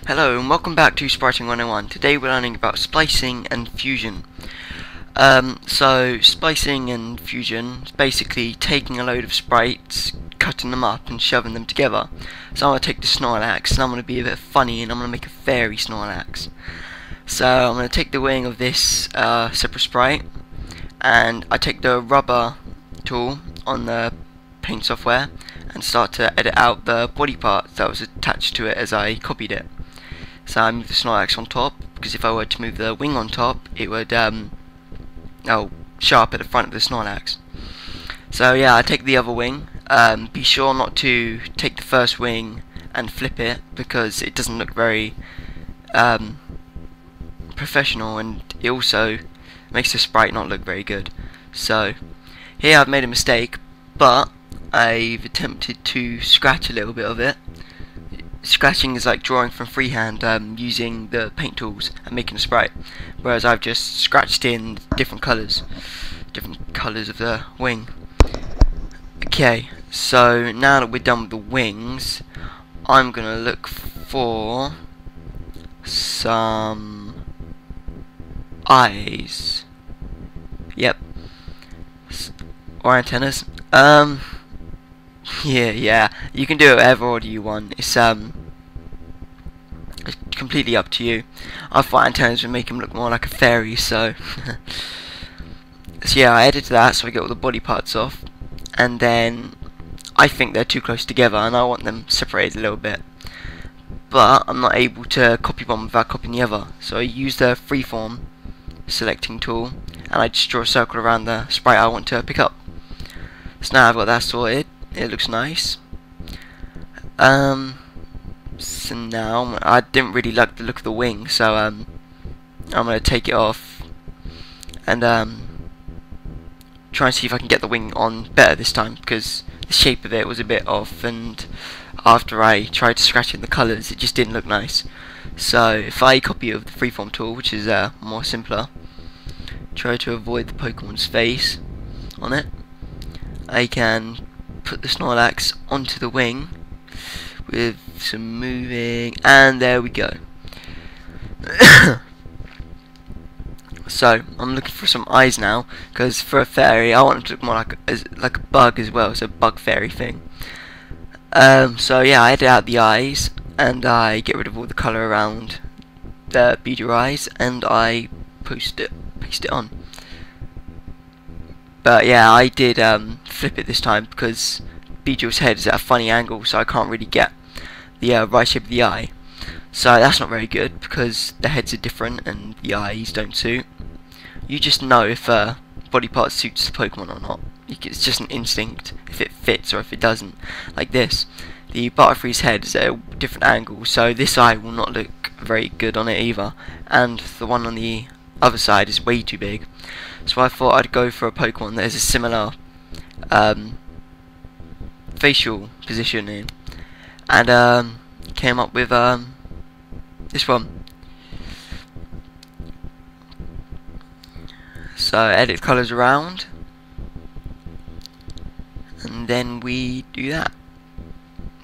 Hello and welcome back to Spriting 101. Today we're learning about splicing and fusion. So splicing and fusion is basically taking a load of sprites, cutting them up and shoving them together. So I'm going to take the Snorlax and I'm going to be a bit funny and I'm going to make a fairy Snorlax. So I'm going to take the wing of this separate sprite and I take the rubber tool on the paint software and start to edit out the body part that was attached to it as I copied it. So I move the Snorlax on top, because if I were to move the wing on top, it would show up at the front of the Snorlax. So yeah, I take the other wing. Be sure not to take the first wing and flip it, because it doesn't look very professional, and it also makes the sprite not look very good. So here I've made a mistake, but I've attempted to scratch a little bit of it. Scratching is like drawing from freehand using the paint tools and making a sprite, whereas I've just scratched in different colours of the wing. Okay, so now that we're done with the wings, I'm gonna look for some eyes. Yep, or antennas. Yeah, you can do it whatever order you want. It's completely up to you. I thought antennas would make him look more like a fairy, so so yeah, I edited that so I get all the body parts off, and then I think they're too close together and I want them separated a little bit, but I'm not able to copy one without copying the other, so I use the freeform selecting tool and I just draw a circle around the sprite I want to pick up. So now I've got that sorted. It looks nice. So now I didn't really like the look of the wing, so I'm gonna take it off and try and see if I can get the wing on better this time, because the shape of it was a bit off, and after I tried to scratch in the colours, it just didn't look nice. So if I copy of the freeform tool, which is more simpler, try to avoid the Pokemon's face on it, I can put the Snorlax onto the wing with some moving, and there we go. So I'm looking for some eyes now, because for a fairy I want it to look more like a bug as well, so bug fairy thing. So yeah, I edit out the eyes and I get rid of all the colour around the beady eyes and I paste it on. But yeah, I did flip it this time because Beedrill's head is at a funny angle, so I can't really get the right shape of the eye. So that's not very good, because the heads are different and the eyes don't suit. You just know if a body part suits the Pokemon or not. It's just an instinct if it fits or if it doesn't. Like this, the Butterfree's head is at a different angle, so this eye will not look very good on it either. And the one on the other side is way too big. So I thought I'd go for a Pokemon that has a similar facial positioning, and came up with this one. So edit colours around, and then we do that.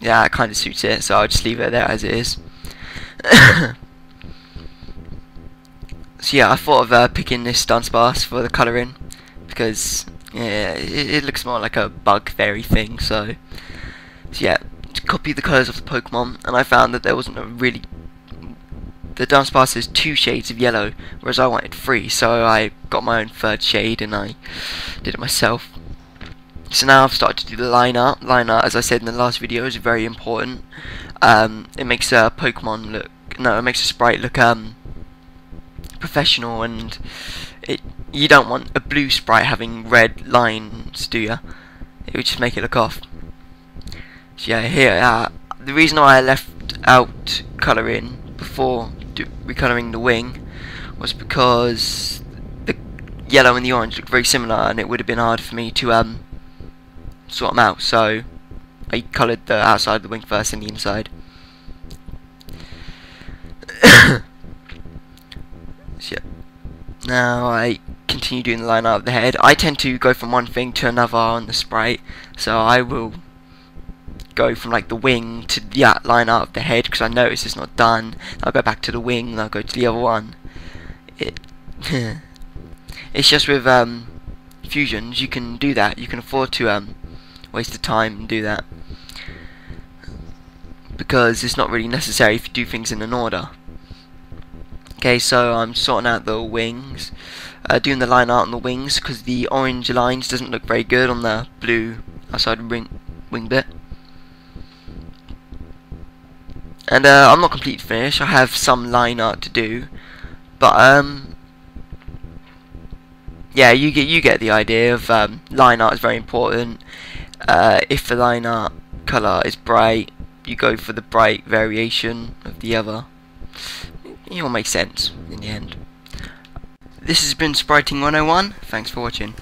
Yeah, it kind of suits it, so I'll just leave it there as it is. So yeah, I thought of picking this Dunsparce for the colouring, because yeah, it looks more like a bug fairy thing. So yeah, to copy the colours of the Pokemon, and I found that there wasn't a really. The Dunsparce has 2 shades of yellow, whereas I wanted 3, so I got my own 3rd shade and I did it myself. So now I've started to do the line art. Line art, as I said in the last video, is very important. It makes a Pokemon look. No, it makes a sprite look professional, and you don't want a blue sprite having red lines, do you? It would just make it look off. So yeah, here the reason why I left out colouring before recolouring the wing was because the yellow and the orange look very similar, and it would have been hard for me to sort them out. So I coloured the outside of the wing first and the inside. So yeah. Now I continue doing the line art of the head. I tend to go from one thing to another on the sprite, so I will go from like the wing to the line art of the head, because I notice it's not done. I'll go back to the wing, and I'll go to the other one. It's just with fusions you can do that. You can afford to waste the time and do that, because it's not really necessary if you do things in an order. Okay, so I'm sorting out the wings, doing the line art on the wings, because the orange lines doesn't look very good on the blue outside wing bit. And I'm not completely finished. I have some line art to do, but yeah, you get the idea of line art is very important. If the line art colour is bright, you go for the bright variation of the other. It all makes sense in the end. This has been Spriting 101. Thanks for watching.